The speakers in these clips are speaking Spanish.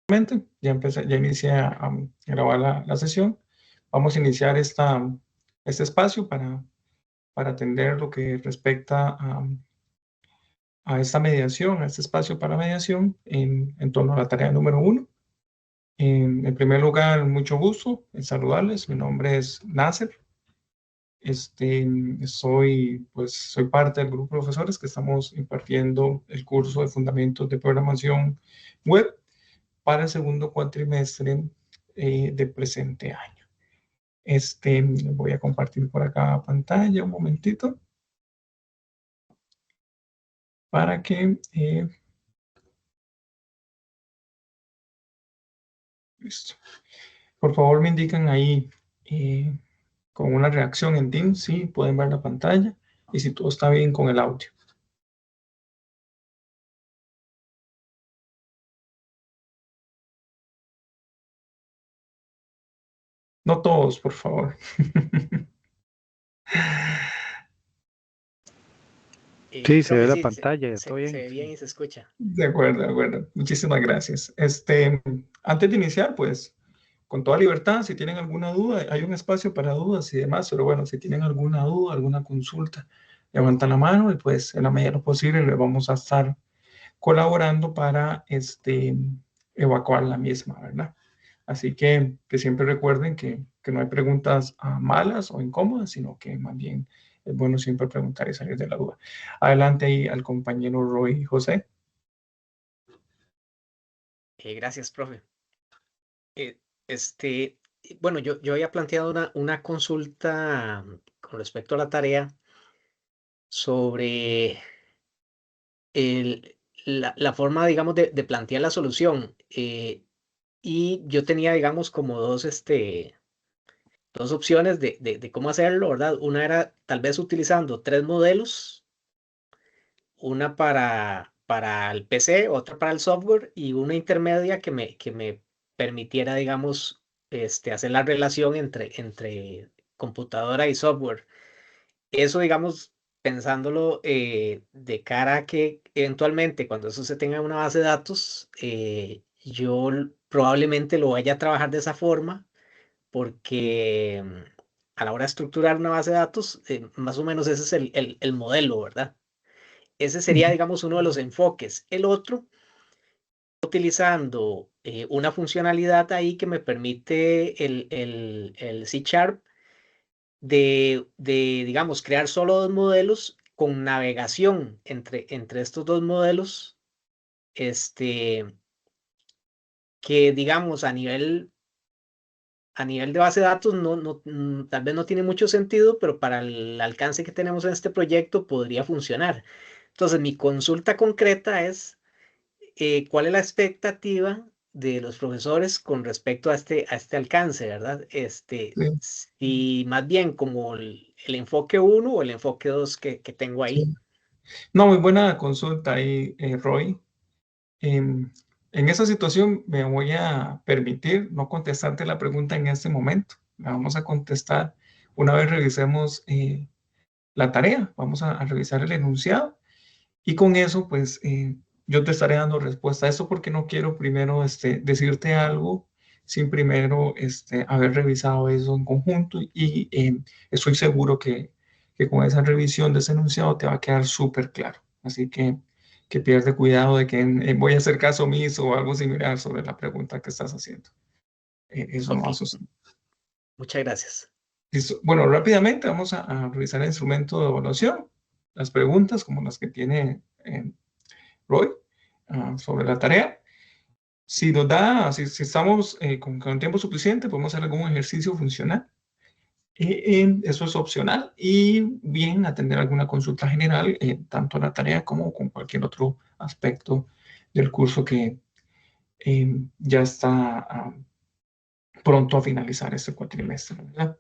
Ya inicié a grabar la sesión. Vamos a iniciar este espacio para atender lo que respecta a esta mediación, a este espacio para mediación en torno a la tarea número 1. En primer lugar, mucho gusto en saludarles. Mi nombre es Nasser. Soy parte del grupo de profesores que estamos impartiendo el curso de Fundamentos de Programación Web para el segundo cuatrimestre del presente año. Voy a compartir por acá pantalla un momentito para que listo. Por favor me indican ahí con una reacción en Teams si pueden ver la pantalla y si todo está bien con el audio. No todos, por favor. Sí, se ve Profe, la sí, pantalla, todo bien. se ve bien y se escucha. De acuerdo, de acuerdo. Muchísimas gracias. Antes de iniciar, pues, con toda libertad, si tienen alguna duda, hay un espacio para dudas y demás, pero bueno, si tienen alguna duda, alguna consulta, levantan la mano y pues en la medida de lo posible les vamos a estar colaborando para evacuar la misma, ¿verdad? Así que siempre recuerden que no hay preguntas malas o incómodas, sino que más bien es bueno siempre preguntar y salir de la duda. Adelante ahí al compañero Roy José. Gracias, profe. Bueno, yo había planteado una consulta con respecto a la tarea sobre la forma, digamos, de plantear la solución. Y yo tenía, digamos, como dos opciones de cómo hacerlo, ¿verdad? Una era tal vez utilizando 3 modelos, una para el PC, otra para el software y una intermedia que me permitiera, digamos, hacer la relación entre computadora y software. Eso, digamos, pensándolo de cara a que eventualmente cuando eso se tenga en una base de datos, yo probablemente lo vaya a trabajar de esa forma porque a la hora de estructurar una base de datos, más o menos ese es el modelo, ¿verdad? Ese sería, digamos, uno de los enfoques. El otro, utilizando una funcionalidad ahí que me permite el C# digamos, crear solo 2 modelos con navegación entre estos 2 modelos, que, digamos, a nivel de base de datos tal vez no tiene mucho sentido, pero para el alcance que tenemos en este proyecto podría funcionar. Entonces, mi consulta concreta es cuál es la expectativa de los profesores con respecto a este alcance, ¿verdad? Sí, Si más bien como el enfoque 1 o el enfoque 2 que tengo ahí. sí. No, muy buena consulta ahí, Roy. En esa situación me voy a permitir no contestarte la pregunta en este momento. La vamos a contestar una vez revisemos la tarea. Vamos a revisar el enunciado y con eso, pues, yo te estaré dando respuesta a eso porque no quiero primero decirte algo sin primero haber revisado eso en conjunto y estoy seguro que con esa revisión de ese enunciado te va a quedar súper claro. Así que pierde cuidado de que voy a hacer caso omiso o algo similar sobre la pregunta que estás haciendo. Eso no va a Ok, suceder. muchas gracias. Listo. Bueno, rápidamente vamos a revisar el instrumento de evaluación. Las preguntas como las que tiene Roy sobre la tarea. Si nos da, si estamos con tiempo suficiente, podemos hacer algún ejercicio funcional. Eso es opcional y bien atender alguna consulta general, tanto la tarea como con cualquier otro aspecto del curso que ya está pronto a finalizar este cuatrimestre, ¿verdad?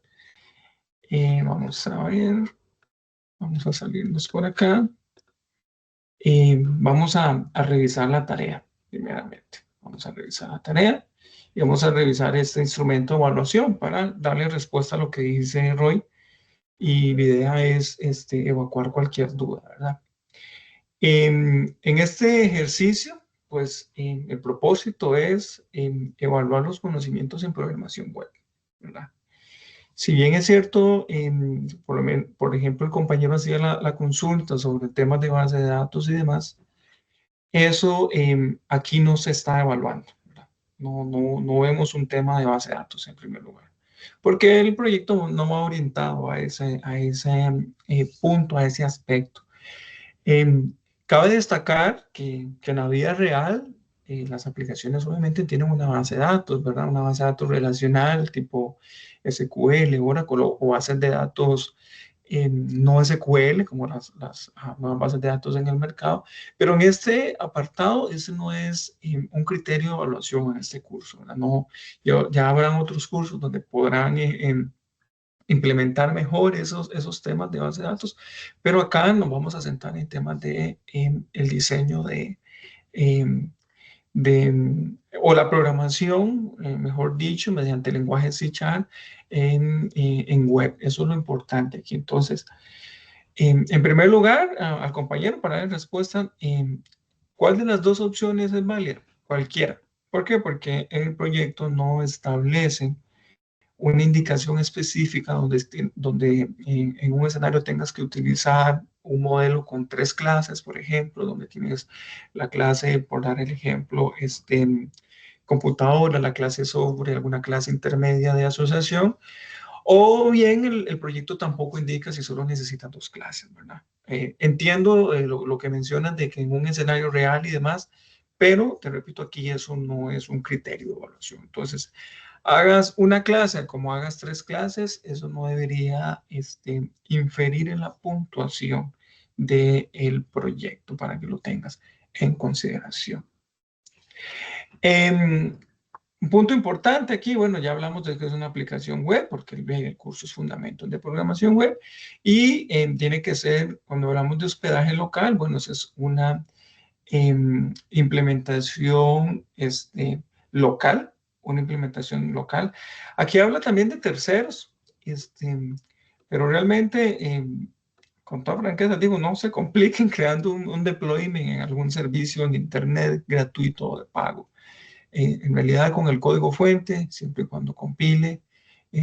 Vamos a ver, vamos a salirnos por acá. Vamos a revisar la tarea, primeramente. Vamos a revisar la tarea y vamos a revisar este instrumento de evaluación para darle respuesta a lo que dice Roy. Y mi idea es evacuar cualquier duda, ¿verdad? En este ejercicio pues el propósito es evaluar los conocimientos en programación web, ¿verdad? Si bien es cierto, por ejemplo, el compañero hacía la consulta sobre temas de base de datos y demás, eso aquí no se está evaluando, ¿verdad? No vemos un tema de base de datos en primer lugar, porque el proyecto no va orientado a ese punto, a ese aspecto. Em, Cabe destacar que en la vida real las aplicaciones obviamente tienen una base de datos, ¿verdad? Una base de datos relacional tipo SQL, Oracle o bases de datos no SQL como las nuevas bases de datos en el mercado, pero en este apartado ese no es un criterio de evaluación en este curso, ¿verdad? No, ya habrán otros cursos donde podrán implementar mejor esos temas de base de datos, pero acá nos vamos a centrar en temas de el diseño em, o la programación, mejor dicho, mediante el lenguaje C# en web. Eso es lo importante aquí. Entonces, en primer lugar, al compañero para dar respuesta, ¿cuál de las dos opciones es válida? Cualquiera. ¿Por qué? Porque el proyecto no establece una indicación específica donde en un escenario tengas que utilizar un modelo con 3 clases, por ejemplo, donde tienes la clase, por dar el ejemplo, computadora, la clase software, alguna clase intermedia de asociación, o bien el proyecto tampoco indica si solo necesitas 2 clases, ¿verdad? Entiendo lo que mencionas de que en un escenario real y demás, pero te repito, aquí eso no es un criterio de evaluación. Entonces, hagas una clase como hagas 3 clases, eso no debería inferir en la puntuación del proyecto para que lo tengas en consideración. Un punto importante aquí, bueno, ya hablamos de que es una aplicación web, porque el curso es Fundamentos de Programación Web, y tiene que ser, cuando hablamos de hospedaje local, bueno, esa es una implementación local, una implementación local. Aquí habla también de terceros, pero realmente, con toda franqueza, digo, no se compliquen creando un deployment en algún servicio en Internet gratuito o de pago. En realidad, con el código fuente, siempre y cuando compile,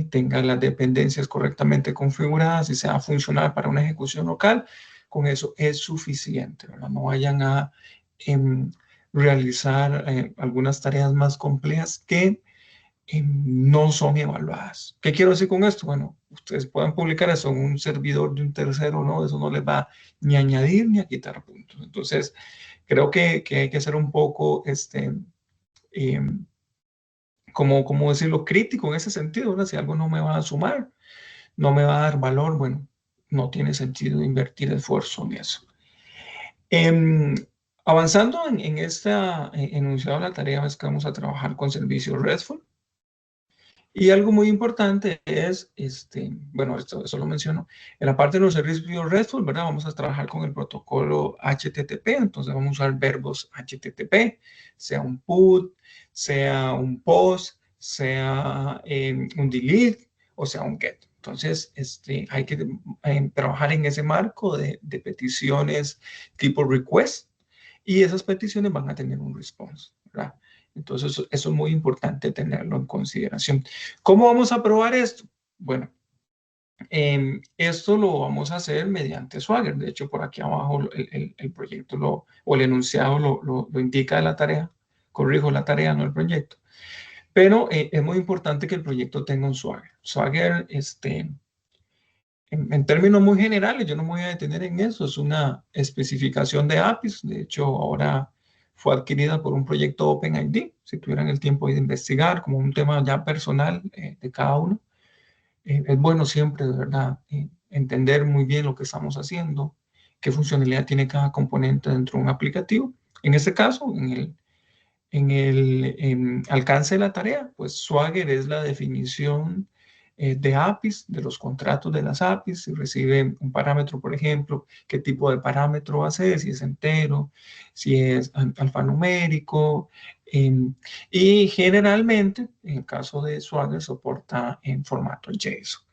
tenga las dependencias correctamente configuradas y sea funcional para una ejecución local, con eso es suficiente, ¿verdad? No vayan a em, realizar algunas tareas más complejas que no son evaluadas. ¿Qué quiero decir con esto? Bueno, ustedes pueden publicar eso en un servidor de un tercero, ¿no? Eso no les va ni a añadir ni a quitar puntos. Entonces, creo que hay que ser un poco, como decirlo, crítico en ese sentido, ¿verdad? Si algo no me va a sumar, no me va a dar valor, bueno, no tiene sentido invertir esfuerzo en eso. Em, Avanzando en esta enunciado de la tarea, es que vamos a trabajar con servicios RESTful. Y algo muy importante es, bueno, eso lo menciono, en la parte de los servicios RESTful, ¿verdad? Vamos a trabajar con el protocolo HTTP, entonces vamos a usar verbos HTTP, sea un put, sea un post, sea un delete o sea un get. Entonces, hay que trabajar en ese marco de peticiones tipo request y esas peticiones van a tener un response, ¿verdad? Entonces, eso es muy importante tenerlo en consideración. ¿Cómo vamos a probar esto? Bueno, esto lo vamos a hacer mediante Swagger. De hecho, por aquí abajo el proyecto o el enunciado lo indica de la tarea. Corrijo la tarea, no el proyecto. Pero es muy importante que el proyecto tenga un Swagger. Swagger, en términos muy generales, yo no me voy a detener en eso, es una especificación de APIs, de hecho ahora fue adquirida por un proyecto OpenID, si tuvieran el tiempo de investigar como un tema ya personal de cada uno. Es bueno siempre, de verdad, entender muy bien lo que estamos haciendo, qué funcionalidad tiene cada componente dentro de un aplicativo. En este caso, en el alcance de la tarea, pues Swagger es la definición de APIs, de los contratos de las APIs, si recibe un parámetro, por ejemplo, qué tipo de parámetro va a ser, si es entero, si es alfanumérico, y generalmente, en el caso de Swagger, soporta en formato JSON.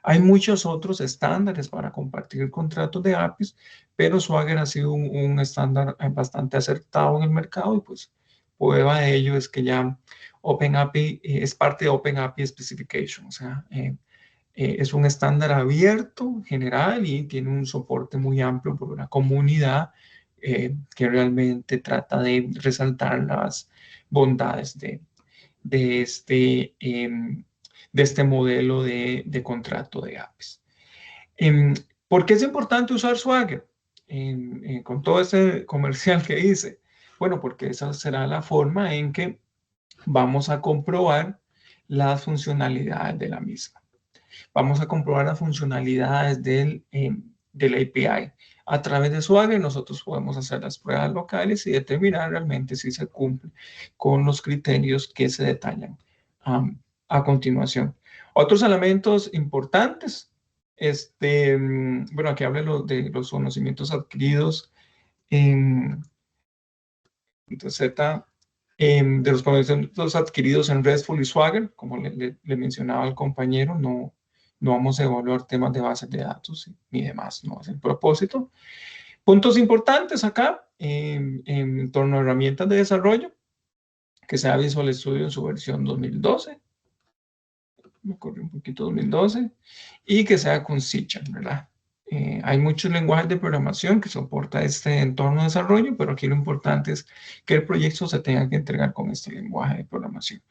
Hay muchos otros estándares para compartir contratos de APIs, pero Swagger ha sido un estándar bastante acertado en el mercado y pues prueba de ello es que ya OpenAPI es parte de OpenAPI Specification, o sea, es un estándar abierto, general y tiene un soporte muy amplio por una comunidad que realmente trata de resaltar las bondades de este, de este modelo de contrato de APIs. ¿Por qué es importante usar Swagger? Con todo ese comercial que hice. Bueno, porque esa será la forma en que vamos a comprobar las funcionalidades de la misma. Vamos a comprobar las funcionalidades del API. A través de Swagger nosotros podemos hacer las pruebas locales y determinar realmente si se cumple con los criterios que se detallan a continuación. Otros elementos importantes, bueno, aquí hablo de los conocimientos adquiridos en Z, de los conocimientos adquiridos en RESTful y Swagger, como le mencionaba al compañero, no vamos a evaluar temas de bases de datos ni demás, no es el propósito. Puntos importantes acá, en torno a herramientas de desarrollo, que sea Visual Studio en su versión 2012, me corrí un poquito 2012, y que sea con C#, ¿verdad? Hay muchos lenguajes de programación que soporta este entorno de desarrollo, pero aquí lo importante es que el proyecto se tenga que entregar con este lenguaje de programación.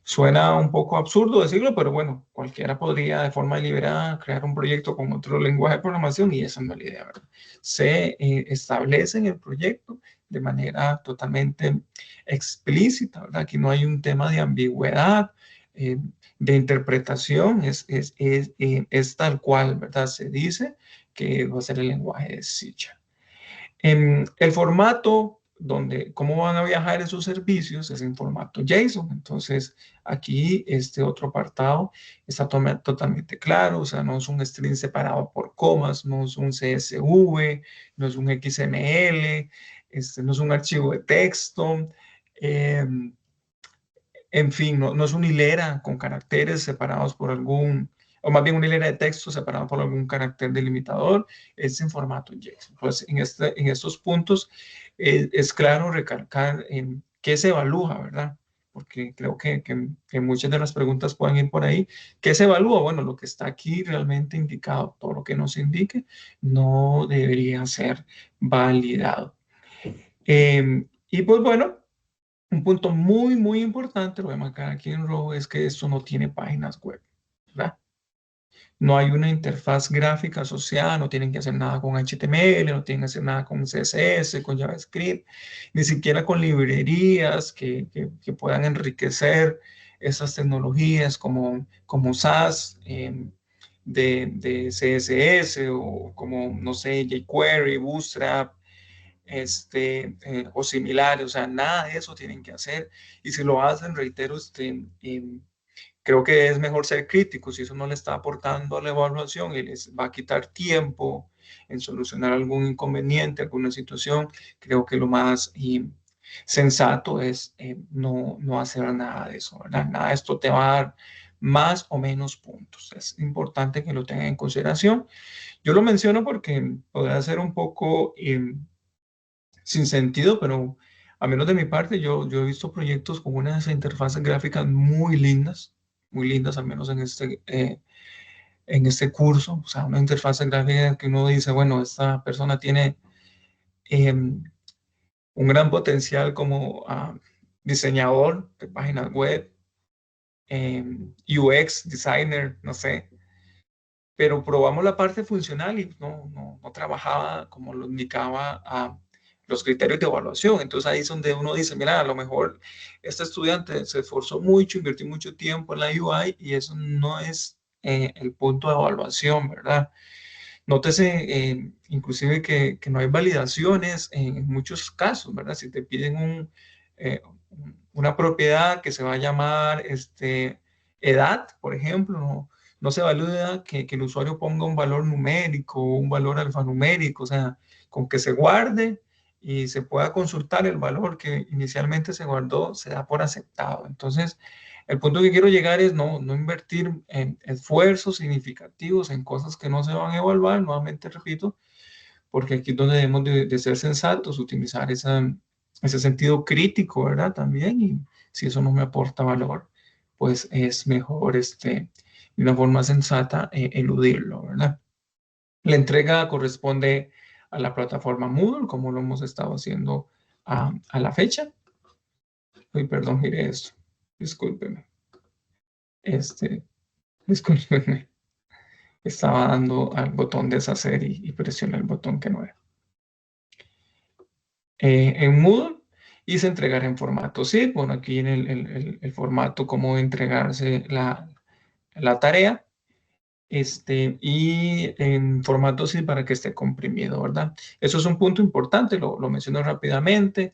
Suena un poco absurdo decirlo, pero bueno, cualquiera podría de forma deliberada crear un proyecto con otro lenguaje de programación y esa no es la idea, ¿verdad? Se establece en el proyecto de manera totalmente explícita, ¿verdad? Aquí no hay un tema de ambigüedad, de interpretación, es tal cual, ¿verdad? Se dice que va a ser el lenguaje de C#. El formato cómo van a viajar esos servicios es en formato JSON. Entonces, aquí este otro apartado está totalmente claro, o sea, no es un string separado por comas, no es un CSV, no es un XML, no es un archivo de texto. En fin, no es una hilera con caracteres separados por o más bien una hilera de texto separada por algún carácter delimitador, es en formato JSON. Pues en estos puntos es claro recalcar en qué se evalúa, ¿verdad? Porque creo que muchas de las preguntas pueden ir por ahí. ¿Qué se evalúa? Bueno, lo que está aquí realmente indicado, todo lo que nos indique, no debería ser validado. Y pues bueno, un punto muy, muy importante, lo voy a marcar aquí en rojo, es que esto no tiene páginas web, ¿verdad? No hay una interfaz gráfica asociada, no tienen que hacer nada con HTML, no tienen que hacer nada con CSS, con JavaScript, ni siquiera con librerías que puedan enriquecer esas tecnologías como SAS de CSS o como, no sé, jQuery, Bootstrap, o similares, o sea, nada de eso tienen que hacer. Y si lo hacen, reitero, creo que es mejor ser críticos. Si eso no le está aportando a la evaluación y les va a quitar tiempo en solucionar algún inconveniente, alguna situación, creo que lo más sensato es no hacer nada de eso, ¿verdad? Nada de esto te va a dar más o menos puntos. Es importante que lo tengan en consideración. Yo lo menciono porque podrá ser un poco sin sentido, pero a menos de mi parte, yo he visto proyectos con unas interfaces gráficas muy lindas, al menos en este curso. O sea, una interfaz gráfica que uno dice, bueno, esta persona tiene un gran potencial como diseñador de páginas web, UX, designer, no sé. Pero probamos la parte funcional y no trabajaba como lo indicaba los criterios de evaluación. Entonces ahí es donde uno dice, mira, a lo mejor este estudiante se esforzó mucho, invirtió mucho tiempo en la UI y eso no es el punto de evaluación, ¿verdad? Nótese inclusive que no hay validaciones en muchos casos, ¿verdad? Si te piden una propiedad que se va a llamar edad, por ejemplo, no se valida que el usuario ponga un valor numérico o un valor alfanumérico, o sea, con que se guarde y se pueda consultar el valor que inicialmente se guardó, se da por aceptado. Entonces, el punto que quiero llegar es no invertir en esfuerzos significativos en cosas que no se van a evaluar, nuevamente repito, porque aquí es donde debemos de ser sensatos, utilizar ese sentido crítico, ¿verdad? También, y si eso no me aporta valor, pues es mejor de una forma sensata eludirlo, ¿verdad? La entrega corresponde a la plataforma Moodle, como lo hemos estado haciendo a la fecha. Uy, perdón, giré esto. Discúlpeme. Discúlpeme. Estaba dando al botón deshacer y presioné el botón que no era. En Moodle y se entregará en formato zip. Bueno, aquí en el formato, cómo entregarse la tarea. Y en formato zip para que esté comprimido, ¿verdad? Eso es un punto importante, lo menciono rápidamente.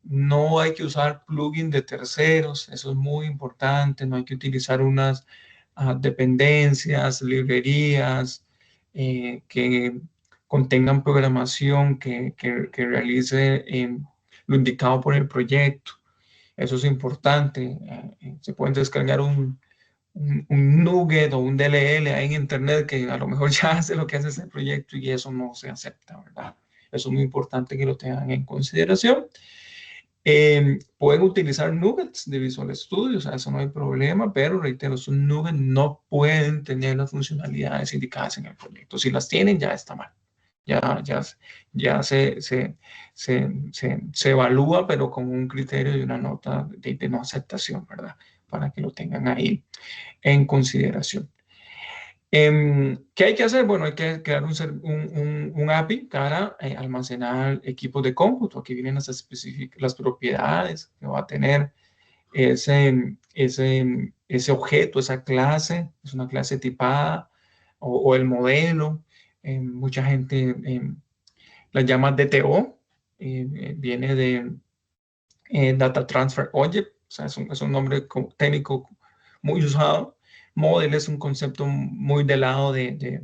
No hay que usar plugin de terceros, eso es muy importante. No hay que utilizar unas dependencias, librerías que contengan programación que realice lo indicado por el proyecto. Eso es importante. Se pueden descargar un nugget o un DLL ahí en internet que a lo mejor ya hace lo que hace ese proyecto y eso no se acepta, ¿verdad? Eso es muy importante que lo tengan en consideración. Pueden utilizar nuggets de Visual Studio, o sea, eso no hay problema, pero reitero, esos nuggets no pueden tener las funcionalidades indicadas en el proyecto. Si las tienen, ya está mal. Ya se evalúa, pero con un criterio y una nota de no aceptación, ¿verdad? Para que lo tengan ahí en consideración. ¿Qué hay que hacer? Bueno, hay que crear un API para almacenar equipos de cómputo. Aquí vienen las propiedades que va a tener ese objeto, esa clase. Es una clase tipada o el modelo. Mucha gente la llama DTO. Viene de Data Transfer Object. O sea, es un nombre técnico muy usado. Model es un concepto muy del lado de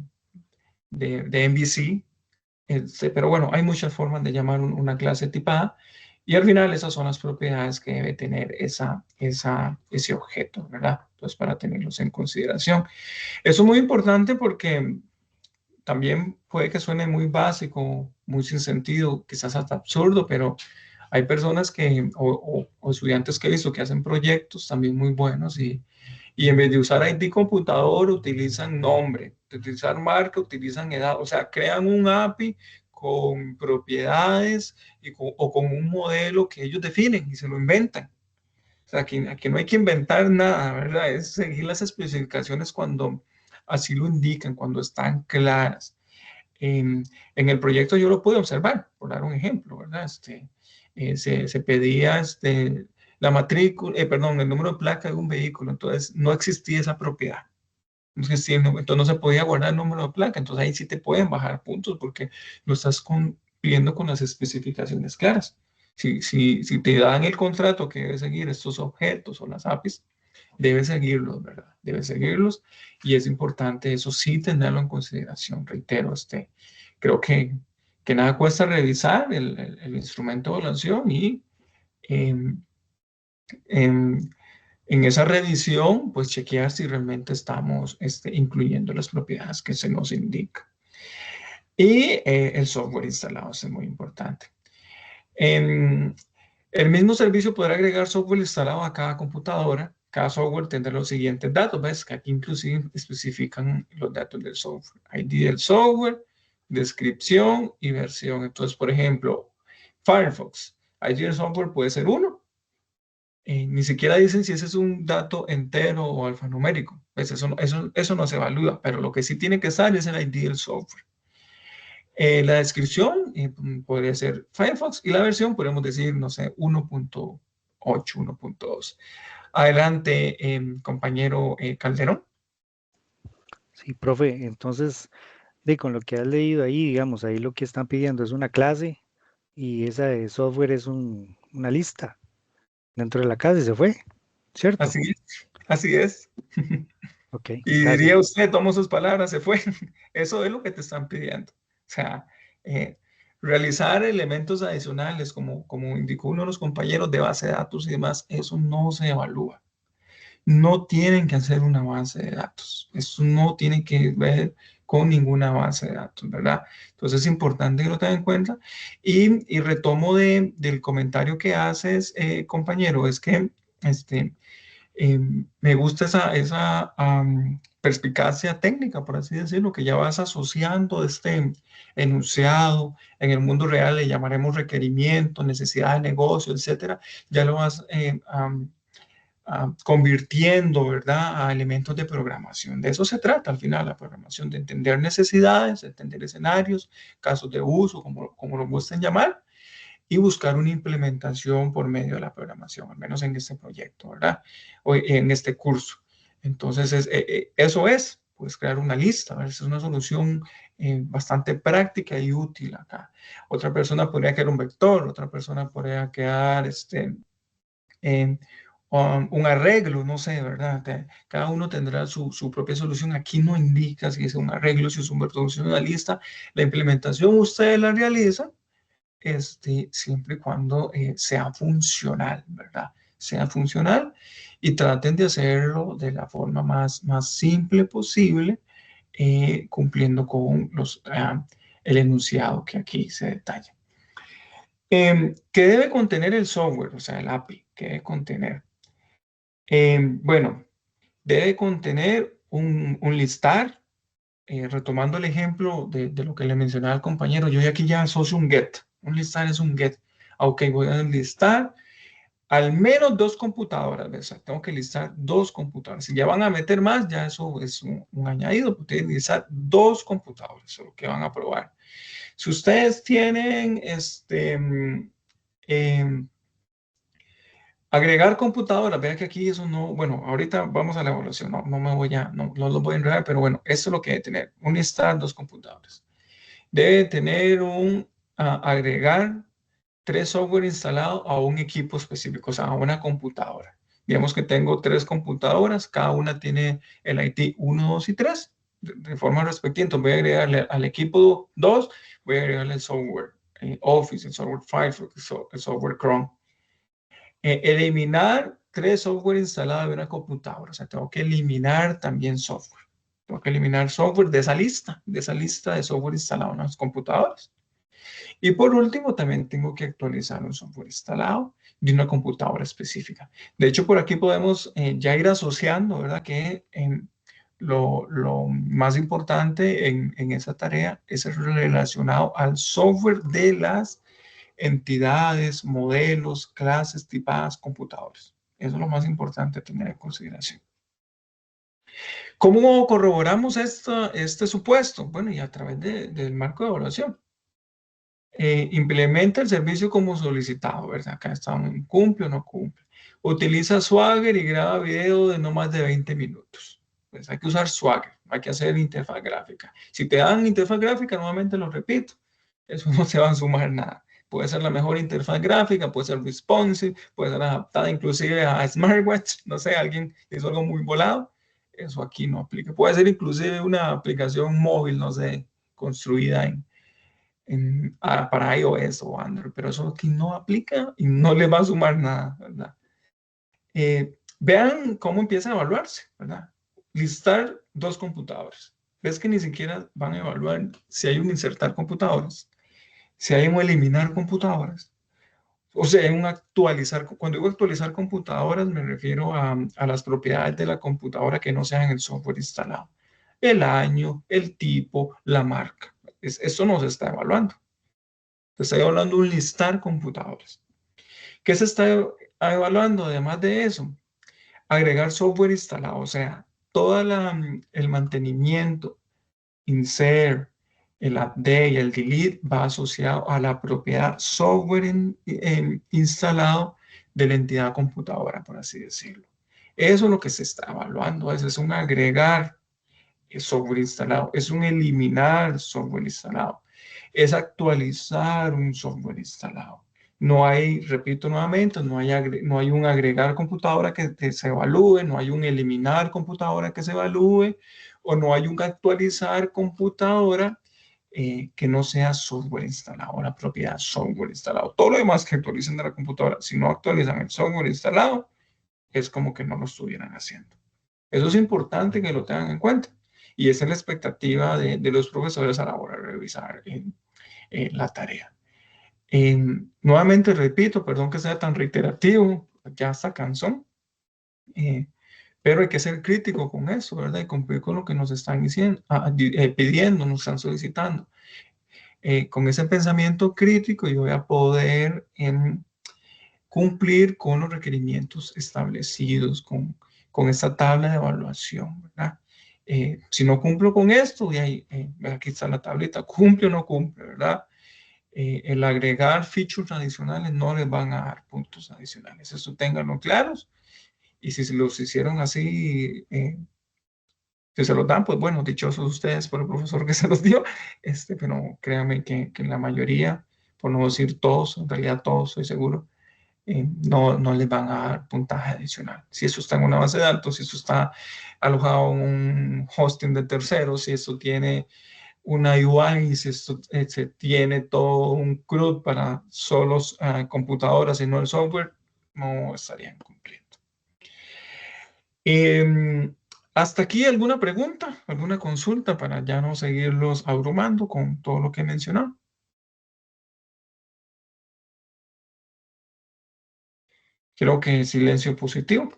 MVC, pero bueno, hay muchas formas de llamar una clase tipada y al final esas son las propiedades que debe tener ese objeto, ¿verdad? Entonces, para tenerlos en consideración. Eso es muy importante porque también puede que suene muy básico, muy sin sentido, quizás hasta absurdo, pero hay personas o estudiantes que he visto que hacen proyectos también muy buenos y en vez de usar ID computador utilizan nombre, de utilizar marca, utilizan edad, o sea, crean un API con propiedades o con un modelo que ellos definen y se lo inventan. O sea, aquí no hay que inventar nada, ¿verdad? Es seguir las especificaciones cuando así lo indican, cuando están claras. En el proyecto yo lo pude observar, por dar un ejemplo, ¿verdad? Se pedía la matrícula, perdón, el número de placa de un vehículo, entonces no existía esa propiedad. No existía entonces no se podía guardar el número de placa, entonces ahí sí te pueden bajar puntos porque lo estás cumpliendo con las especificaciones claras. Si te dan el contrato que debe seguir estos objetos o las APIs, debes seguirlos, ¿verdad? Debes seguirlos y es importante eso sí tenerlo en consideración. Reitero, creo que nada cuesta revisar el instrumento de evaluación y en, en, en esa revisión, pues chequear si realmente estamos incluyendo las propiedades que se nos indica. Y el software instalado es muy importante. El mismo servicio podrá agregar software instalado a cada computadora. Cada software tendrá los siguientes datos. ¿Ves? Que aquí inclusive especifican los datos del software. ID del software, descripción y versión. Entonces, por ejemplo, Firefox. ID del software puede ser 1. Ni siquiera dicen si ese es un dato entero o alfanumérico. ¿Ves? Eso no se evalúa, pero lo que sí tiene que estar es el ID del software. La descripción podría ser Firefox y la versión podemos decir, no sé, 1.8, 1.2. Adelante, compañero Calderón. Sí, profe, entonces, con lo que has leído ahí, digamos, ahí lo que están pidiendo es una clase y esa de software es una lista dentro de la clase, se fue, ¿cierto? Así es, así es. Ok, Y gracias. diría usted, tomo sus palabras, se fue. Eso es lo que te están pidiendo. O sea, Realizar elementos adicionales, como indicó uno de los compañeros de base de datos y demás, eso no se evalúa. No tienen que hacer una base de datos. Eso no tiene que ver con ninguna base de datos, ¿verdad? Entonces es importante que lo tengan en cuenta. Y retomo del comentario que haces, compañero, es que me gusta esa perspicacia técnica, por así decirlo, que ya vas asociando este enunciado. En el mundo real le llamaremos requerimiento, necesidad de negocio, etcétera. Ya lo vas convirtiendo, ¿verdad?, a elementos de programación. De eso se trata al final la programación, de entender necesidades, de entender escenarios, casos de uso, como lo gusten llamar, y buscar una implementación por medio de la programación, al menos en este proyecto, ¿verdad? O en este curso. Entonces, eso es, pues, crear una lista, ¿verdad? Es una solución bastante práctica y útil acá. Otra persona podría crear un vector, otra persona podría crear un arreglo, no sé, ¿verdad? Cada uno tendrá su propia solución. Aquí no indica si es un arreglo, si es una solución, una lista. La implementación ustedes la realizan siempre y cuando sea funcional, ¿verdad? Sea funcional y traten de hacerlo de la forma más simple posible, cumpliendo con el enunciado que aquí se detalla. ¿Qué debe contener el software? O sea, el API, ¿qué debe contener? Bueno, debe contener un listar, retomando el ejemplo de lo que le mencionaba al compañero, yo aquí ya asocio un get. Un listar es un get. Ok, voy a listar al menos 2 computadoras, ¿verdad? Tengo que listar 2 computadoras. Si ya van a meter más, ya eso es un añadido, porque tienen que listar 2 computadoras, eso es lo que van a probar. Si ustedes tienen agregar computadoras, vea que aquí eso no, bueno, ahorita vamos a la evaluación, no lo voy a enredar, pero bueno, eso es lo que debe tener, un listar 2 computadores. Debe tener agregar 3 software instalados a un equipo específico, o sea, a una computadora. Digamos que tengo 3 computadoras, cada una tiene el ID 1, 2 y 3, de forma respectiva. Entonces voy a agregarle al equipo 2, voy a agregarle el software Office, el software Firefox, el software Chrome. Eliminar 3 software instalados de una computadora, o sea, tengo que eliminar también software. Tengo que eliminar software de esa lista de software instalado en las computadoras. Y por último, también tengo que actualizar un software instalado de una computadora específica. De hecho, por aquí podemos ya ir asociando, ¿verdad? Que lo más importante en esa tarea es relacionado al software de las entidades, modelos, clases, tipadas, computadores. Eso es lo más importante a tener en consideración. ¿Cómo corroboramos este supuesto? Bueno, y a través del marco de evaluación. Implementa el servicio como solicitado, ¿verdad? Acá está, cumple o no cumple. Utiliza Swagger y graba video de no más de 20 minutos. Pues hay que usar Swagger, hay que hacer interfaz gráfica. Si te dan interfaz gráfica, nuevamente lo repito, eso no se va a sumar nada. Puede ser la mejor interfaz gráfica, puede ser responsive, puede ser adaptada inclusive a smartwatch, no sé, alguien hizo algo muy volado, eso aquí no aplica. Puede ser inclusive una aplicación móvil, no sé, construida para iOS o Android, pero eso aquí no aplica y no le va a sumar nada, ¿verdad? Vean cómo empieza a evaluarse, ¿verdad? Listar 2 computadores. Ves que ni siquiera van a evaluar si hay un insertar computadoras, si hay un eliminar computadoras, o sea, hay un actualizar. Cuando digo actualizar computadoras, me refiero a las propiedades de la computadora que no sean el software instalado. El año, el tipo, la marca. Eso no se está evaluando. Te estoy hablando de un listar computadores. ¿Qué se está evaluando? Además de eso, agregar software instalado, o sea, todo el mantenimiento, insert, el update y el delete va asociado a la propiedad software instalado de la entidad computadora, por así decirlo. Eso es lo que se está evaluando. Eso es un agregar software instalado, es un eliminar software instalado, es actualizar un software instalado. No hay, repito nuevamente, no hay un agregar computadora que se evalúe, no hay un eliminar computadora que se evalúe, o no hay un actualizar computadora que no sea software instalado, la propiedad software instalado. Todo lo demás que actualicen de la computadora, si no actualizan el software instalado, es como que no lo estuvieran haciendo. Eso es importante que lo tengan en cuenta. Y esa es la expectativa de los profesores a la hora de revisar la tarea. Nuevamente repito, perdón que sea tan reiterativo, ya está cansón, pero hay que ser crítico con eso, ¿verdad? Y cumplir con lo que nos están diciendo, pidiendo, nos están solicitando. Con ese pensamiento crítico yo voy a poder cumplir con los requerimientos establecidos, con esta tabla de evaluación, ¿verdad? Si no cumplo con esto, y ahí, aquí está la tablita, cumple o no cumple, ¿verdad? El agregar features adicionales no les van a dar puntos adicionales. Eso ténganlo claros. Y si se los hicieron así, si se los dan, pues bueno, dichosos ustedes por el profesor que se los dio. Pero créanme que la mayoría, por no decir todos, en realidad todos, estoy seguro, no les van a dar puntaje adicional. Si eso está en una base de datos, si eso está alojado en un hosting de terceros, si eso tiene una UI, si esto se tiene todo un CRUD para solos computadoras y no el software, no estarían cumpliendo. Hasta aquí alguna pregunta, alguna consulta para ya no seguirlos abrumando con todo lo que he mencionado. Creo que silencio positivo.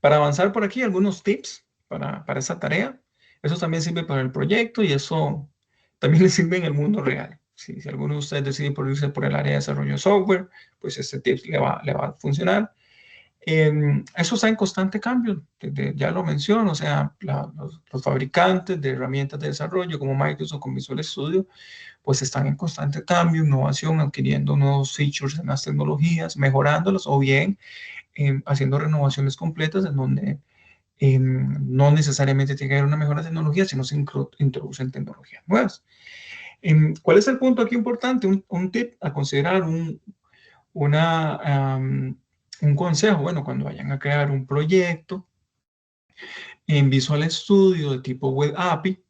Para avanzar por aquí, algunos tips para esa tarea. Eso también sirve para el proyecto y eso también le sirve en el mundo real. Si alguno de ustedes decide por irse por el área de desarrollo de software, pues este tip le va a funcionar. Eso está en constante cambio, ya lo menciono, o sea, los fabricantes de herramientas de desarrollo como Microsoft con Visual Studio, pues están en constante cambio, innovación, adquiriendo nuevos features en las tecnologías, mejorándolas o bien haciendo renovaciones completas en donde no necesariamente tiene que haber una mejora de tecnología, sino se introducen tecnologías nuevas. ¿Cuál es el punto aquí importante? Un tip a considerar, un consejo, bueno, cuando vayan a crear un proyecto en Visual Studio de tipo Web API,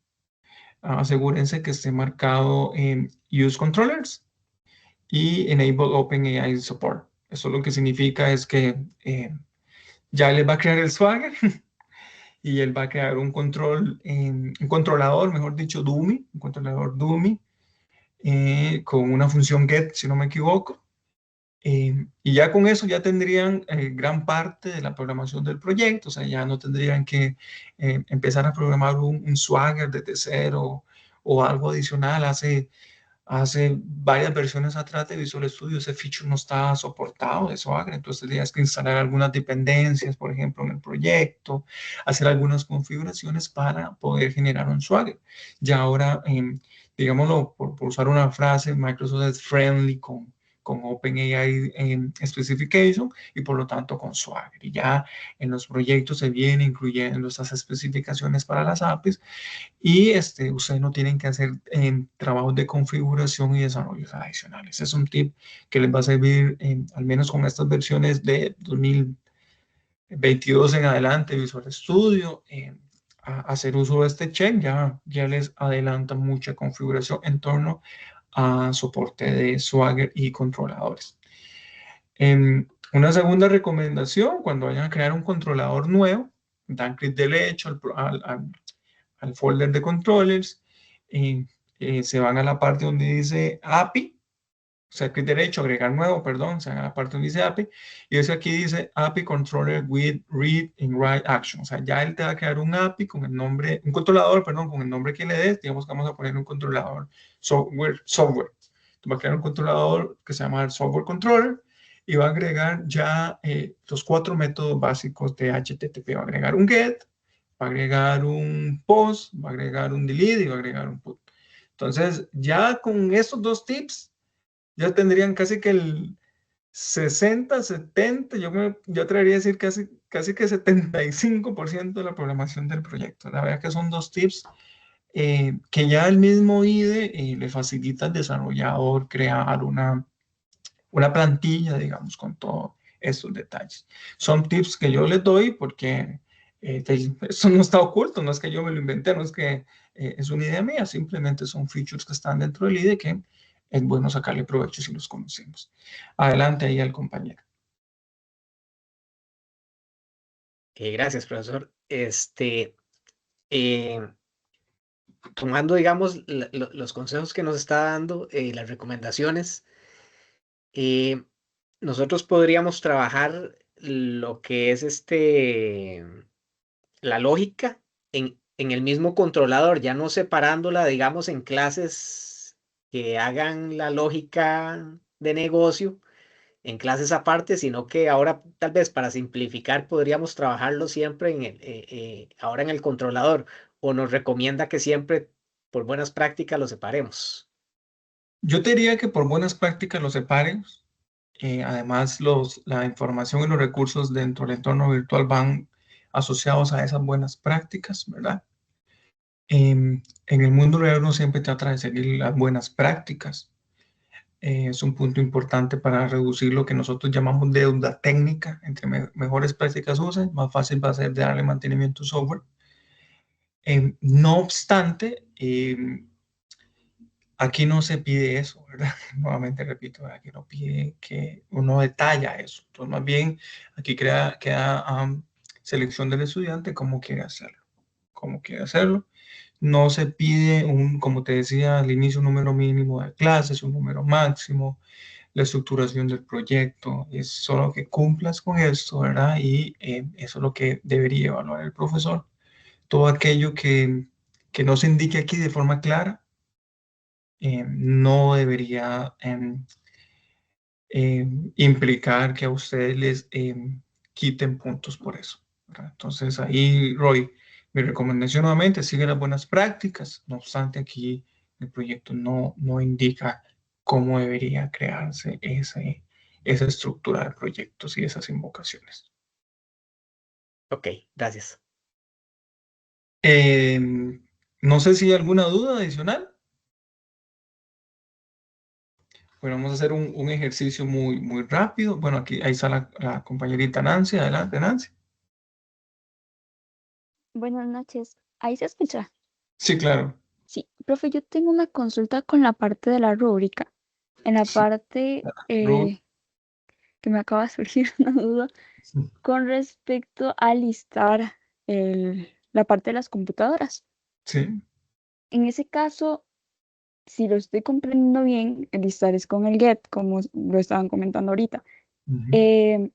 asegúrense que esté marcado en Use Controllers y Enable OpenAI Support. Eso lo que significa es que ya les va a crear el Swagger y él va a crear un controlador, mejor dicho, dummy, un controlador dummy con una función get, si no me equivoco. Y ya con eso ya tendrían gran parte de la programación del proyecto, o sea, ya no tendrían que empezar a programar un Swagger desde cero o algo adicional. Hace varias versiones atrás de Visual Studio ese feature no estaba soportado de Swagger, entonces tendrías que instalar algunas dependencias, por ejemplo, en el proyecto, hacer algunas configuraciones para poder generar un Swagger. Ya ahora, digámoslo, por usar una frase, Microsoft es friendly con OpenAI Specification y por lo tanto con Swagger. Y ya en los proyectos se viene incluyendo estas especificaciones para las APIs y ustedes no tienen que hacer trabajos de configuración y desarrollos adicionales. Es un tip que les va a servir, al menos con estas versiones de 2022 en adelante, Visual Studio, a hacer uso de este check, ya les adelanta mucha configuración en torno a soporte de Swagger y controladores. Una segunda recomendación, cuando vayan a crear un controlador nuevo, dan clic derecho al folder de controllers, se van a la parte donde dice API, o sea, clic derecho, agregar nuevo, perdón, se van a la parte donde dice API, y eso aquí dice API Controller with Read and Write Action, o sea, ya él te va a crear un API con el nombre, un controlador, perdón, con el nombre que le des, digamos que vamos a poner un controlador software. Entonces va a crear un controlador que se llama el Software Controller, y va a agregar ya los 4 métodos básicos de HTTP, va a agregar un GET, va a agregar un post, va a agregar un delete y va a agregar un put. Entonces, ya con estos dos tips, ya tendrían casi que el 60, 70, yo atrevería a decir casi que 75% de la programación del proyecto. La verdad que son dos tips que ya el mismo IDE le facilita al desarrollador crear una plantilla, digamos, con todos estos detalles. Son tips que yo les doy porque Eso no está oculto, no es que yo me lo inventé, no es que es una idea mía, simplemente son features que están dentro del IDE que es bueno sacarle provecho si los conocemos. Adelante ahí al compañero. Gracias, profesor. Tomando, digamos, los consejos que nos está dando, las recomendaciones, nosotros podríamos trabajar lo que es la lógica en el mismo controlador, ya no separándola, digamos, en clases que hagan la lógica de negocio en clases aparte, sino que ahora tal vez para simplificar podríamos trabajarlo siempre ahora en el controlador, o nos recomienda que siempre por buenas prácticas lo separemos. Yo te diría que por buenas prácticas los separes. Además, la información y los recursos dentro del entorno virtual van asociados a esas buenas prácticas, ¿verdad? En el mundo real uno siempre trata de seguir las buenas prácticas. Es un punto importante para reducir lo que nosotros llamamos deuda técnica. Entre mejores prácticas usen, más fácil va a ser de darle mantenimiento a software. No obstante, aquí no se pide eso, ¿verdad? Nuevamente repito, aquí no pide que uno detalla eso. Entonces, más bien, aquí queda selección del estudiante cómo quiere hacerlo. Cómo quiere hacerlo. No se pide como te decía al inicio, un número mínimo de clases, un número máximo, la estructuración del proyecto. Es solo que cumplas con esto, ¿verdad? Y eso es lo que debería evaluar el profesor. Todo aquello que no se indique aquí de forma clara no debería implicar que a ustedes les quiten puntos por eso, ¿verdad? Entonces ahí, Roy, mi recomendación nuevamente, sigue las buenas prácticas. No obstante, aquí el proyecto no indica cómo debería crearse esa estructura de proyectos y esas invocaciones. Ok, gracias. No sé si hay alguna duda adicional. Bueno, vamos a hacer un ejercicio muy rápido. Bueno, aquí ahí está la compañerita Nancy. Adelante, Nancy. Buenas noches. ¿Ahí se escucha? Sí, claro. Sí, profe, yo tengo una consulta con la parte de la rúbrica. En la Sí, parte Ruth. que me acaba de surgir una duda Sí. con respecto a listar la parte de las computadoras. Sí. En ese caso, si lo estoy comprendiendo bien, el listar es con el get, como lo estaban comentando ahorita. Ujú. Eh,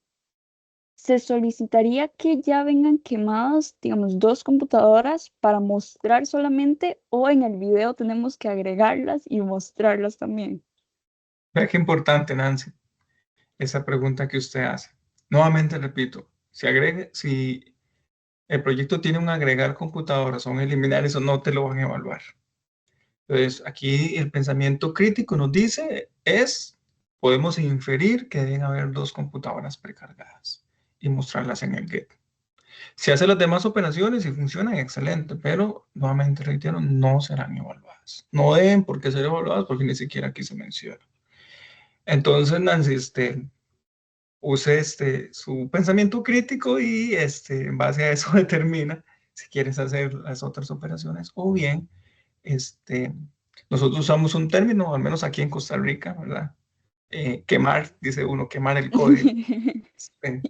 Se solicitaría que ya vengan quemadas, digamos, dos computadoras para mostrar solamente, o en el video tenemos que agregarlas y mostrarlas también. Vea qué importante, Nancy, esa pregunta que usted hace. Nuevamente repito, si el proyecto tiene un agregar computadoras o un eliminar, eso no te lo van a evaluar. Entonces, aquí el pensamiento crítico nos dice podemos inferir que deben haber dos computadoras precargadas y mostrarlas en el get. Si hace las demás operaciones y funcionan, excelente, pero nuevamente reitero, no serán evaluadas. No deben por qué ser evaluadas porque ni siquiera aquí se menciona. Entonces, Nancy, use su pensamiento crítico y en base a eso determina si quieres hacer las otras operaciones o bien este, nosotros usamos un término, al menos aquí en Costa Rica, ¿verdad? Quemar, dice uno, quemar el código.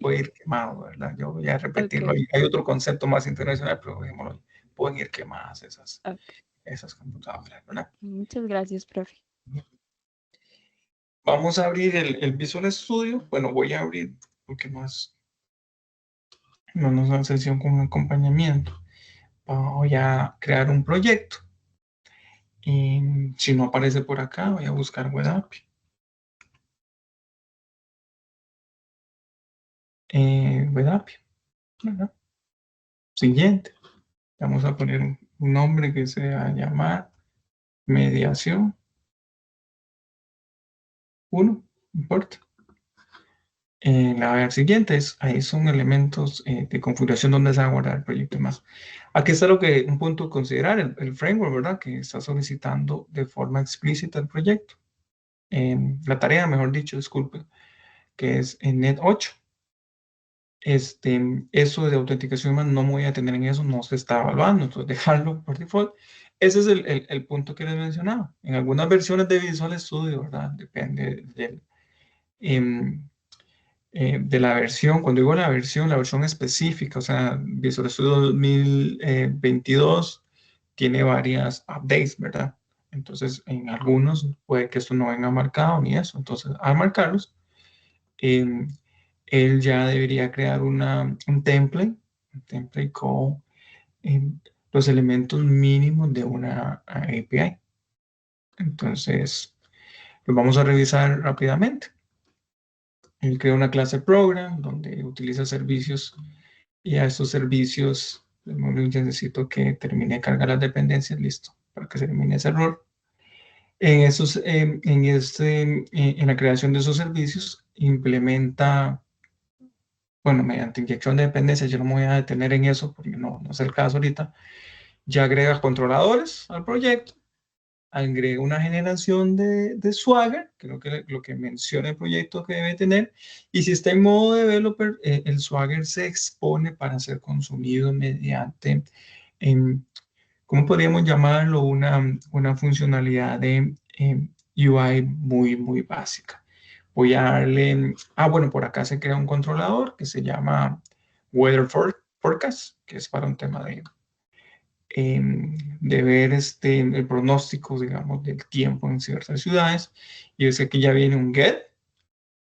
Puede ir quemado, ¿verdad? Yo voy a repetirlo. Ok, Hay otro concepto más internacional, pero dejémoslo. Pueden ir quemadas ok. esas computadoras, ¿verdad? Muchas gracias, profe. Vamos a abrir el Visual Studio. Bueno, voy a abrir porque no nos dan sesión con acompañamiento. Voy a crear un proyecto. Y si no aparece por acá, voy a buscar WebAPI. WebAPI, ¿verdad? Siguiente. Vamos a poner un nombre que sea llamar mediación 1, no importa. La siguiente ahí son elementos de configuración donde se va a guardar el proyecto y más. Aquí está un punto a considerar, el framework, ¿verdad? Que está solicitando de forma explícita el proyecto. La tarea, mejor dicho, disculpe, que es en Net 8. Eso de autenticación humana no me voy a tener en eso, no se está evaluando, entonces dejarlo por default. Ese es el punto que les mencionaba. En algunas versiones de Visual Studio, ¿verdad? Depende de la versión. Cuando digo la versión específica, o sea, Visual Studio 2022 tiene varias updates, ¿verdad? Entonces, en algunos puede que esto no venga marcado ni eso. Entonces, al marcarlos, él ya debería crear un template con los elementos mínimos de una API. Entonces, los vamos a revisar rápidamente. Él crea una clase program donde utiliza servicios y a estos servicios ya necesito que termine de cargar las dependencias, listo, para que se elimine ese error. En la creación de esos servicios implementa, bueno, mediante inyección de dependencias, yo no me voy a detener en eso porque no es el caso ahorita, ya agrega controladores al proyecto, agrega una generación de Swagger, que es lo que menciona el proyecto que debe tener, y si está en modo developer, el Swagger se expone para ser consumido mediante, ¿cómo podríamos llamarlo? Una funcionalidad de UI muy básica. Voy a darle, bueno, por acá se crea un controlador que se llama Weather Forecast, que es para un tema de ver el pronóstico, digamos, del tiempo en ciertas ciudades. Y es que aquí ya viene un get,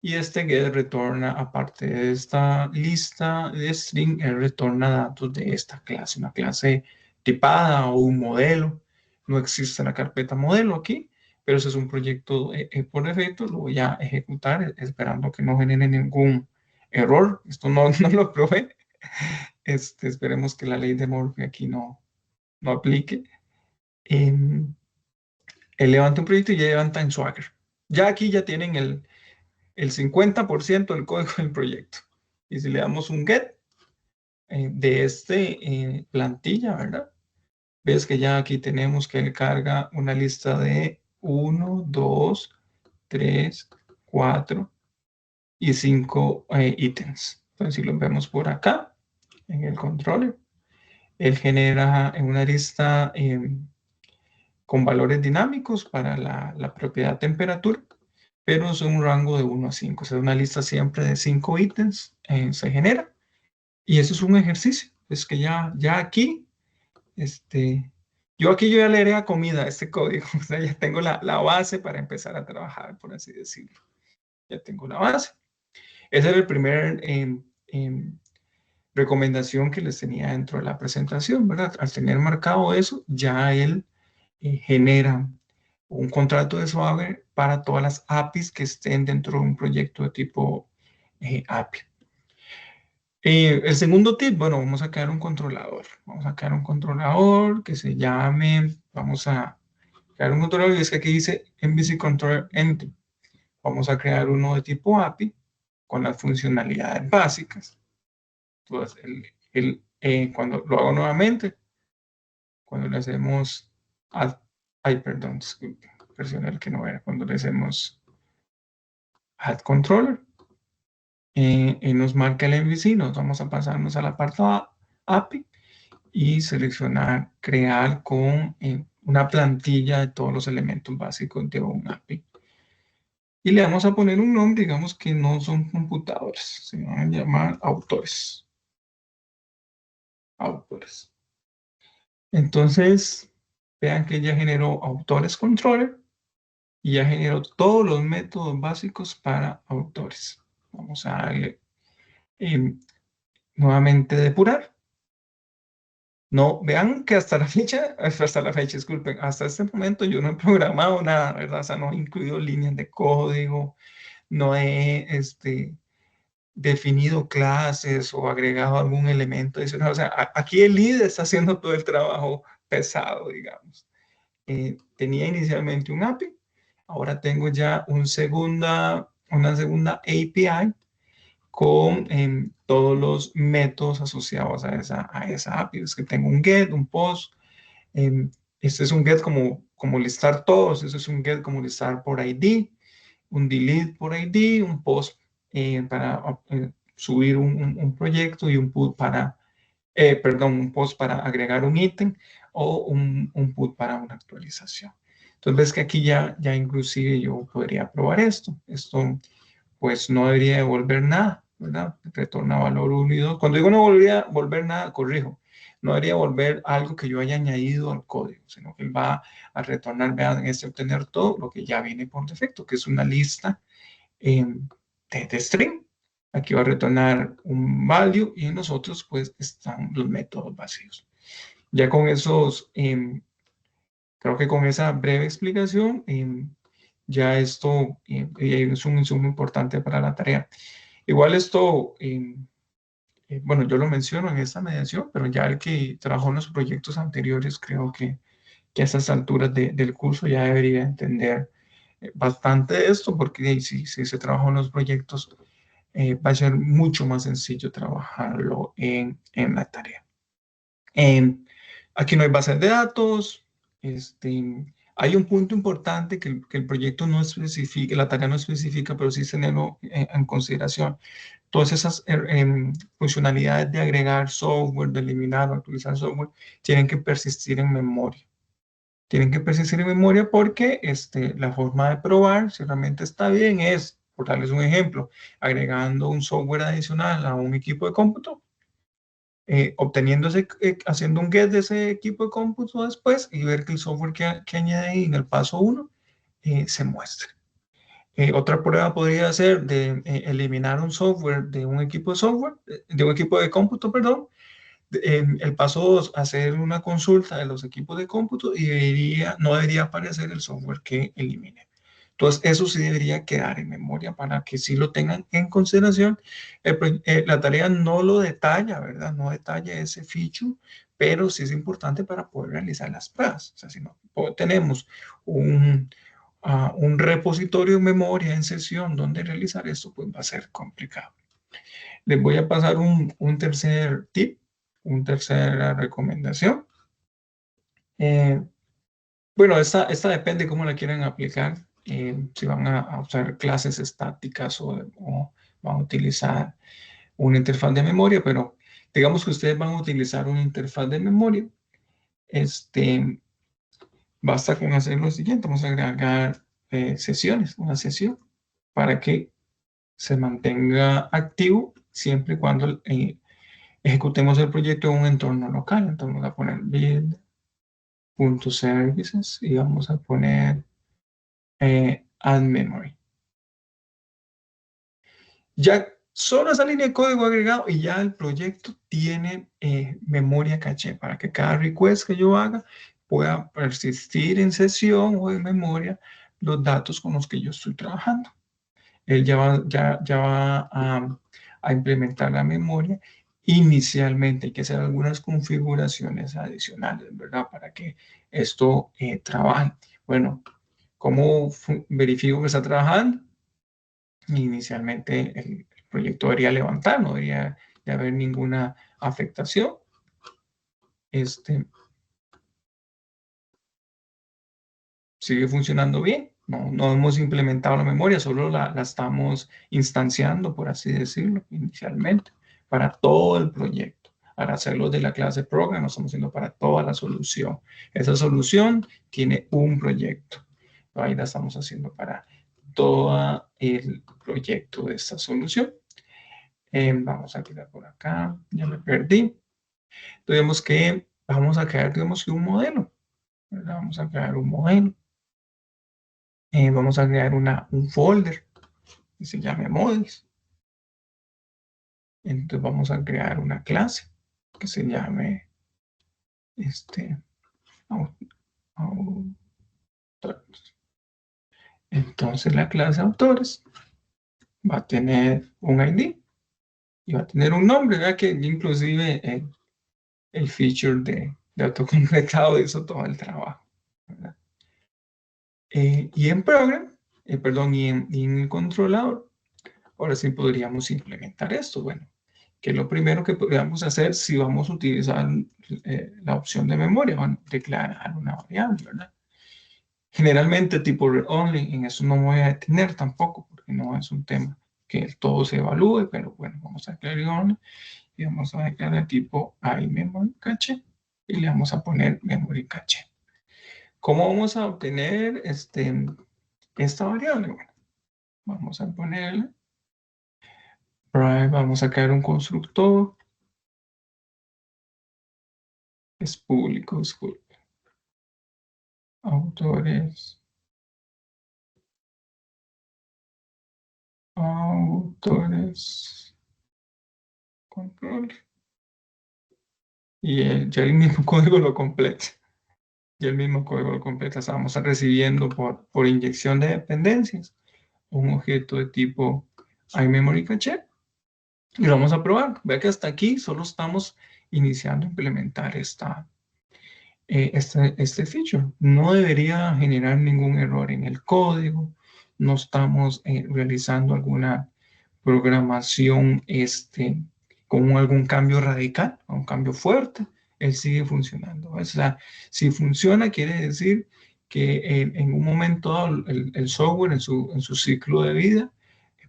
y este get retorna, aparte de esta lista de string, él retorna datos de esta clase, una clase tipada o un modelo. No existe la carpeta modelo aquí, pero ese es un proyecto por defecto, lo voy a ejecutar esperando que no genere ningún error. Esto no lo probé. Esperemos que la ley de Murphy aquí no aplique. Él levanta un proyecto y ya levanta en Swagger. Ya aquí ya tienen el 50% del código del proyecto. Y si le damos un get de plantilla, ¿verdad? Ves que ya aquí tenemos que él carga una lista de 1, 2, 3, 4 y 5 ítems. Entonces, si lo vemos por acá, en el controller, él genera en una lista con valores dinámicos para la propiedad temperatura, pero es un rango de 1 a 5. O sea, una lista siempre de 5 ítems se genera. Y eso es un ejercicio. Es que ya aquí, yo ya le haré a comida este código. O sea, ya tengo la base para empezar a trabajar, por así decirlo. Ya tengo la base. Esa era el primer recomendación que les tenía dentro de la presentación, ¿verdad? Al tener marcado eso, ya él genera un contrato de Swagger para todas las APIs que estén dentro de un proyecto de tipo API. El segundo tip, bueno, vamos a crear un controlador. Vamos a crear un controlador que se llame, vamos a crear un controlador y es que aquí dice MVC Controller Entity. Vamos a crear uno de tipo API con las funcionalidades básicas. Entonces, cuando lo hago nuevamente, cuando le hacemos perdón, disculpe, presioné el que no era, cuando le hacemos add controller, nos marca el MVC, nos vamos a pasarnos al apartado API y seleccionar crear con una plantilla de todos los elementos básicos de un API. Y le vamos a poner un nombre, digamos que no son computadores, se van a llamar autores. Autores. Entonces, vean que ya generó autores controller y ya generó todos los métodos básicos para autores. Vamos a darle nuevamente depurar. No, vean que hasta la fecha, disculpen, hasta este momento yo no he programado nada, ¿verdad? O sea, no he incluido líneas de código, no he definido clases o agregado algún elemento adicional. O sea, aquí el líder está haciendo todo el trabajo pesado, digamos. Tenía inicialmente un API, ahora tengo ya una segunda API con todos los métodos asociados a esa API. Es que tengo un get, un post. Este es un get como listar todos. Este es un get como listar por ID, un delete por ID, un post para subir un proyecto y un put para, perdón, un post para agregar un ítem o un put para una actualización. Entonces ves que aquí ya inclusive yo podría probar esto. Esto pues no debería devolver nada, ¿verdad? Retorna valor 1 y 2. Cuando digo no volvería volver nada, corrijo. No debería volver algo que yo haya añadido al código, sino que él va a retornar, vean, obtener todo lo que ya viene por defecto, que es una lista de string. Aquí va a retornar un value y en nosotros pues están los métodos vacíos. Ya con esos, creo que con esa breve explicación, ya esto es un insumo importante para la tarea. Igual esto, bueno, yo lo menciono en esta mediación, pero ya el que trabajó en los proyectos anteriores, creo que a estas alturas del curso ya debería entender bastante de esto, porque si se trabajó en los proyectos, va a ser mucho más sencillo trabajarlo en la tarea. Aquí no hay bases de datos. Hay un punto importante que el proyecto no especifica, la tarea no especifica, pero sí tenerlo en consideración. Todas esas funcionalidades de agregar software, de eliminar o actualizar software, tienen que persistir en memoria. Tienen que persistir en memoria porque la forma de probar si realmente está bien es, por darles un ejemplo, agregando un software adicional a un equipo de cómputo, haciendo un get de ese equipo de cómputo después y ver que el software que añade en el paso 1 se muestre. Otra prueba podría ser de eliminar un software de un equipo de cómputo, perdón. El paso 2, hacer una consulta de los equipos de cómputo y no debería aparecer el software que elimine. Entonces, eso sí debería quedar en memoria para que sí lo tengan en consideración. La tarea no lo detalla, ¿verdad? No detalla ese feature, pero sí es importante para poder realizar las pruebas. O sea, si no tenemos un repositorio en memoria en sesión donde realizar esto, pues va a ser complicado. Les voy a pasar un tercer tip, una tercera recomendación. Bueno, esta depende cómo la quieran aplicar. Si van a usar clases estáticas o van a utilizar una interfaz de memoria, pero digamos que ustedes van a utilizar una interfaz de memoria. Basta con hacer lo siguiente, vamos a agregar sesiones, una sesión, para que se mantenga activo siempre y cuando ejecutemos el proyecto en un entorno local. Entonces vamos a poner build.services y vamos a poner add memory. Ya solo esa línea de código agregado y ya el proyecto tiene memoria caché para que cada request que yo haga pueda persistir en sesión o en memoria los datos con los que yo estoy trabajando. Él ya va a implementar la memoria. Inicialmente hay que hacer algunas configuraciones adicionales, ¿verdad? Para que esto trabaje. Bueno, ¿cómo verifico que está trabajando? Inicialmente el proyecto debería levantar, no debería de haber ninguna afectación. Sigue funcionando bien. No hemos implementado la memoria, solo la estamos instanciando, por así decirlo, inicialmente, para todo el proyecto. Para hacerlo de la clase program, lo estamos haciendo para toda la solución. Esa solución tiene un proyecto. Ahí la estamos haciendo para todo el proyecto de esta solución. Vamos a tirar por acá, ya me perdí. Tenemos que, vamos a crear, digamos que un modelo. ¿Verdad? Vamos a crear un modelo. Vamos a crear un folder que se llame models. Entonces vamos a crear una clase que se llame autores. Entonces la clase autores va a tener un ID y va a tener un nombre, ¿verdad? Que inclusive el feature de autocompletado hizo todo el trabajo, ¿verdad? Y en program, perdón, y en el controlador, ahora sí podríamos implementar esto. Bueno, que es lo primero que podríamos hacer si vamos a utilizar la opción de memoria, van a declarar una variable, ¿verdad? Generalmente tipo read only, en eso no me voy a detener tampoco, porque no es un tema que todo se evalúe, pero bueno, vamos a declarar y vamos a declarar tipo iMemory cache y le vamos a poner memory cache. ¿Cómo vamos a obtener esta variable? Bueno, vamos a ponerle, vamos a crear un constructor, es público, disculpe. Autores, control. Y ya el mismo código lo completa. Y el mismo código lo completa. Estamos recibiendo por inyección de dependencias un objeto de tipo iMemoryCache. Y lo vamos a probar. Vea que hasta aquí solo estamos iniciando a implementar este feature. No debería generar ningún error en el código. No estamos realizando alguna programación con algún cambio radical, un cambio fuerte. Él sigue funcionando. O sea, si funciona, quiere decir que en un momento dado el software en su ciclo de vida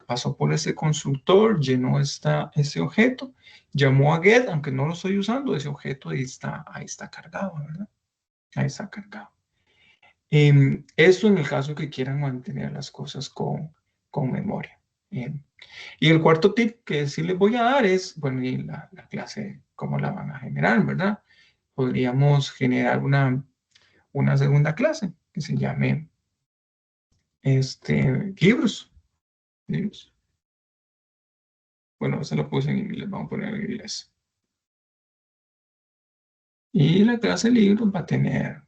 pasó por ese constructor, llenó ese objeto, llamó a get, aunque no lo estoy usando, ese objeto ahí está cargado, ¿verdad? Ahí está cargado. Esto en el caso que quieran mantener las cosas con memoria. Y el cuarto tip que sí les voy a dar es, bueno, y la clase, cómo la van a generar, ¿verdad? Podríamos generar una segunda clase que se llame libros. Bueno, se lo puse en inglés, vamos a poner en inglés. Y la clase libros va a tener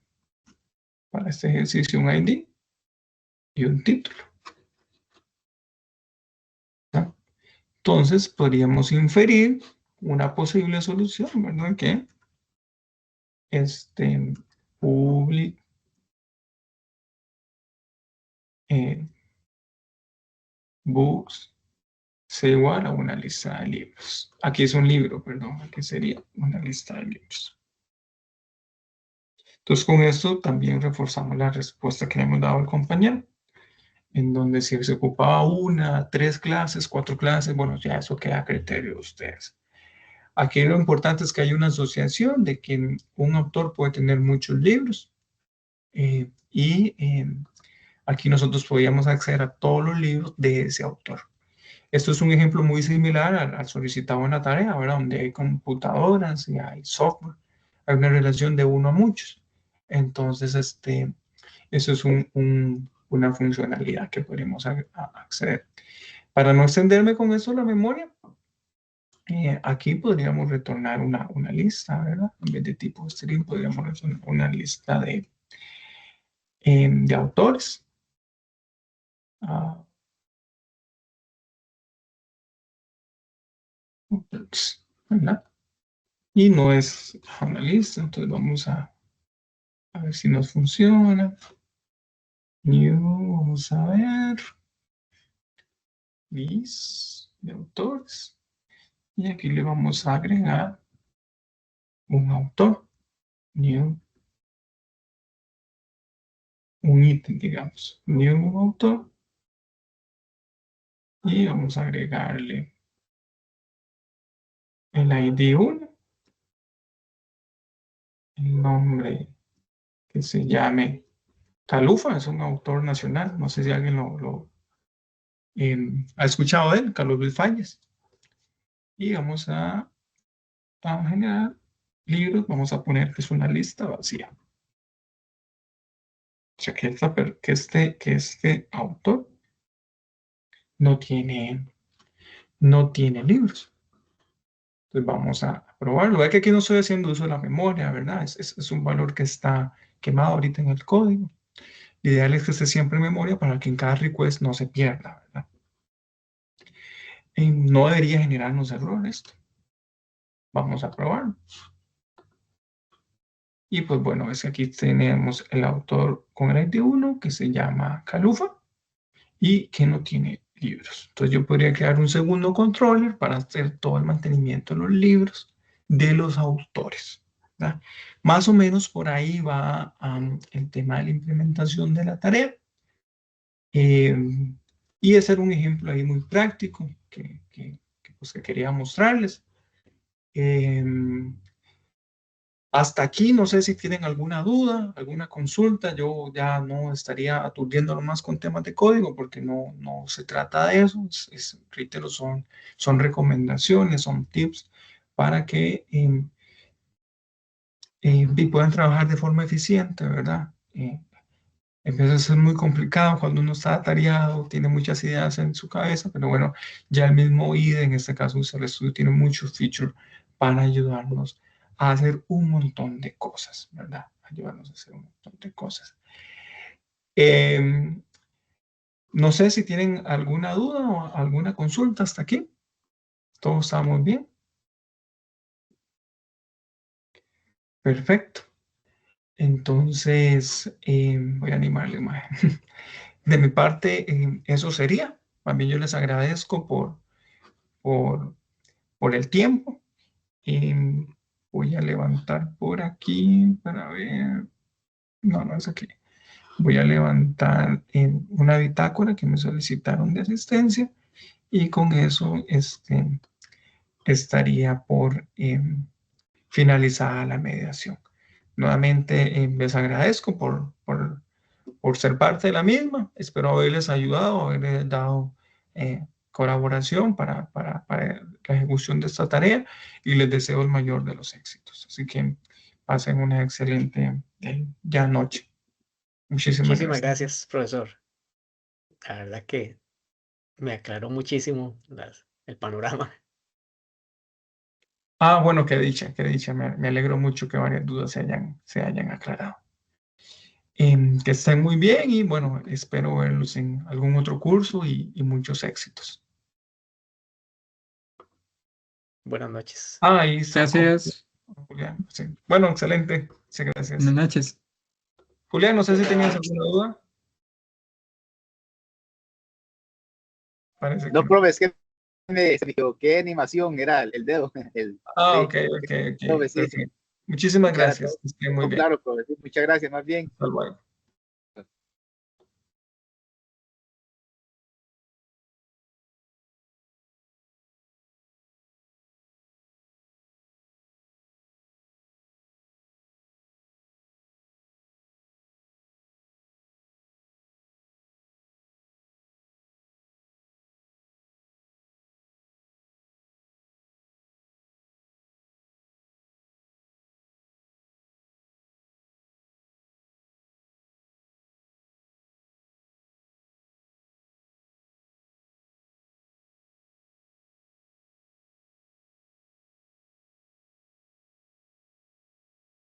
para este ejercicio un ID y un título. ¿No? Entonces podríamos inferir una posible solución, ¿verdad? Que public books sea igual a una lista de libros. Aquí es un libro, perdón, aquí sería una lista de libros. Entonces con esto también reforzamos la respuesta que le hemos dado al compañero, en donde si se ocupaba 1, 3 clases, 4 clases, bueno, ya eso queda a criterio de ustedes. Aquí lo importante es que hay una asociación de que un autor puede tener muchos libros aquí nosotros podíamos acceder a todos los libros de ese autor. Esto es un ejemplo muy similar al solicitado en la tarea, ¿verdad? Donde hay computadoras y hay software. Hay una relación de 1 a muchos. Entonces, eso es una funcionalidad que podemos acceder. Para no extenderme con eso la memoria, aquí podríamos retornar una lista, ¿verdad? En vez de tipo string, podríamos retornar una lista de autores. ¿Verdad? Y no es una lista, entonces vamos a ver si nos funciona. New, vamos a ver. List de autores. Y aquí le vamos a agregar un autor. New. Un ítem, digamos. New autor. Y vamos a agregarle el ID 1. El nombre que se llame Calufa, es un autor nacional. No sé si alguien ha escuchado de él, Carlos Luis Falles. Y vamos a generar libros, vamos a poner que es una lista vacía. O sea, que este autor no tiene libros. Entonces vamos a probarlo. Ve que aquí no estoy haciendo uso de la memoria, ¿verdad? Es un valor que está quemado ahorita en el código. Lo ideal es que esté siempre en memoria para que en cada request no se pierda, ¿verdad? Y no debería generarnos error esto. Vamos a probarlo. Y pues bueno, es que aquí tenemos el autor con el ID 1 que se llama Calufa y que no tiene libros. Entonces yo podría crear un segundo controller para hacer todo el mantenimiento de los libros de los autores, ¿verdad? Más o menos por ahí va el tema de la implementación de la tarea. Y Y ese era un ejemplo ahí muy práctico pues, que quería mostrarles. Hasta aquí, no sé si tienen alguna duda, alguna consulta. Yo ya no estaría aturdiéndolo más con temas de código porque no se trata de eso. Reitero, son recomendaciones, son tips para que puedan trabajar de forma eficiente, ¿verdad? Empieza a ser muy complicado cuando uno está atareado, tiene muchas ideas en su cabeza, pero bueno, ya el mismo IDE, en este caso Visual Studio, tiene muchos features para ayudarnos a hacer un montón de cosas, ¿verdad? Ayudarnos a hacer un montón de cosas. No sé si tienen alguna duda o alguna consulta hasta aquí. ¿Todos estamos bien? Perfecto. Entonces, voy a animarle más. De mi parte, eso sería. También yo les agradezco por el tiempo. Voy a levantar por aquí para ver. No es aquí. Voy a levantar una bitácora que me solicitaron de asistencia y con eso estaría por finalizada la mediación. Nuevamente les agradezco por ser parte de la misma. Espero haberles ayudado, haberles dado colaboración para la ejecución de esta tarea y les deseo el mayor de los éxitos. Así que pasen una excelente ya noche. Muchísimas Muchísimas gracias. gracias, profesor. La verdad que me aclaró muchísimo el panorama. Bueno, qué dicha, qué dicha. Me alegro mucho que varias dudas se hayan aclarado. Que estén muy bien y bueno, espero verlos en algún otro curso y muchos éxitos. Buenas noches. Ahí está. Gracias. Julián. Sí. Bueno, excelente. Sí, gracias. Buenas noches. Julián, no sé si tenías alguna duda. Parece que No, no. profe, es que me equivoqué de animación, era el dedo. Sí, Ok. profe, sí. Perfecto. Muchísimas Muchas gracias. gracias. Estén muy bien. Claro, profe, sí, muchas gracias, más bien. Hasta luego.